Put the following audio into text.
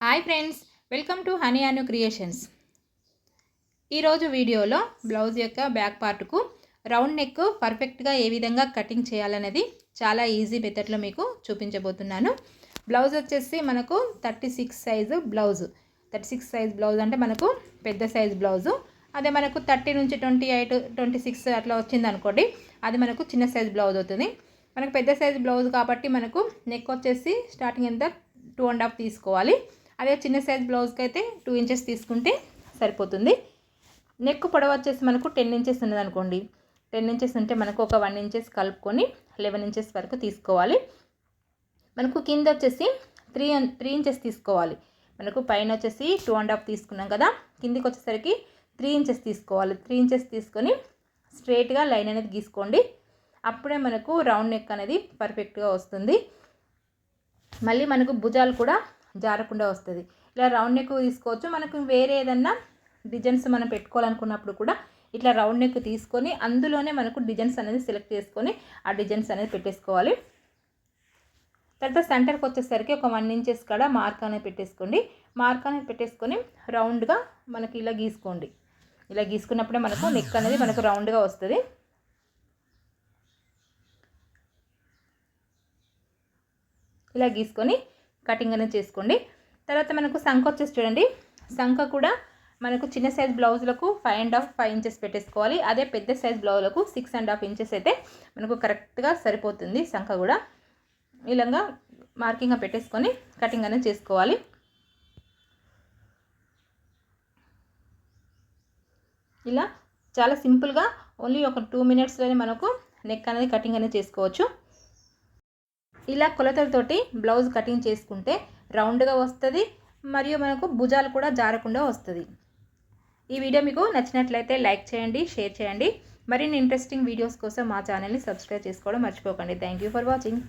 Hi friends, welcome to honey Anu creations. ఈరోజు వీడియోలో blouse యొక్క బ్యాక్ పార్ట్కు రౌండ్ నెక్ పర్ఫెక్ట్గా ఏ విధంగా కటింగ్ చేయాలనేది చాలా ఈజీ మెథడ్లో మీకు చూపించబోతున్నాను. బ్లౌజ్ వచ్చేసి మనకు 36 సైజు బ్లౌజ్. 36 సైజ్ బ్లౌజ్ అంటే మనకు పెద్ద సైజ్ బ్లౌజు. అదే మనకు 30 నుంచి 28, 26 అట్లా వచ్చింది అనుకోండి, అది మనకు చిన్న సైజ్ బ్లౌజ్ అవుతుంది. మనకు పెద్ద సైజ్ బ్లౌజ్ కాబట్టి మనకు నెక్ వచ్చేసి స్టార్టింగ్ ఎంత 2.5 తీసుకోవాలి. అదే చిన్న సైజ్ బ్లౌజ్కి అయితే 2 ఇంచెస్ తీసుకుంటే సరిపోతుంది. నెక్ పొడవు వచ్చేసి మనకు 10 ఇంచెస్ ఉన్నది అనుకోండి, 10 ఇంచెస్ ఉంటే మనకు ఒక 1 ఇంచెస్ కలుపుకొని 11 ఇంచెస్ వరకు తీసుకోవాలి. మనకు కింద వచ్చేసి 3 ఇంచెస్ తీసుకోవాలి. మనకు పైన వచ్చేసి 2.5 తీసుకున్నాం కదా, కిందికి వచ్చేసరికి 3 ఇంచెస్ తీసుకోవాలి. 3 ఇంచెస్ తీసుకొని స్ట్రైట్గా లైన్ అనేది గీసుకోండి. అప్పుడే మనకు రౌండ్ నెక్ అనేది పర్ఫెక్ట్గా వస్తుంది. మళ్ళీ మనకు భుజాలు కూడా జారకుండా వస్తుంది. ఇలా రౌండ్ నెక్ తీసుకోవచ్చు. మనకు వేరే ఏదన్నా డిజైన్స్ మనం పెట్టుకోవాలనుకున్నప్పుడు కూడా ఇట్లా రౌండ్ నెక్ తీసుకొని అందులోనే మనకు డిజైన్స్ అనేది సెలెక్ట్ చేసుకొని ఆ డిజైన్స్ అనేది పెట్టేసుకోవాలి. తర్వాత సెంటర్కి వచ్చేసరికి ఒక 1 ఇంచెస్ కాడ మార్క్ అనేది పెట్టేసుకోండి. మార్క్ అనేది పెట్టేసుకొని రౌండ్గా మనకి ఇలా గీసుకోండి. ఇలా గీసుకున్నప్పుడే మనకు నెక్ అనేది మనకు రౌండ్గా వస్తుంది. ఇలా గీసుకొని కటింగ్ అనేది చేసుకోండి. తర్వాత మనకు సంఖ వచ్చేసి చూడండి, సంఖ కూడా మనకు చిన్న సైజ్ బ్లౌజులకు 5 ఇంచెస్ పెట్టేసుకోవాలి. అదే పెద్ద సైజ్ బ్లౌజులకు 6.5 ఇంచెస్ అయితే మనకు కరెక్ట్గా సరిపోతుంది. సంఖ కూడా ఇలాగా మార్కింగ్గా పెట్టేసుకొని కటింగ్ అనేది చేసుకోవాలి. ఇలా చాలా సింపుల్గా ఓన్లీ ఒక 2 మినిట్స్లోనే మనకు నెక్ అనేది కటింగ్ అనేది చేసుకోవచ్చు. ఇలా కొలతలతోటి బ్లౌజ్ కటింగ్ చేసుకుంటే రౌండ్గా వస్తుంది, మరియు మనకు భుజాలు కూడా జారకుండా వస్తుంది. ఈ వీడియో మీకు నచ్చినట్లయితే లైక్ చేయండి, షేర్ చేయండి. మరిన్ని ఇంట్రెస్టింగ్ వీడియోస్ కోసం మా ఛానల్ని సబ్స్క్రైబ్ చేసుకోవడం మర్చిపోకండి. Thank you for watching.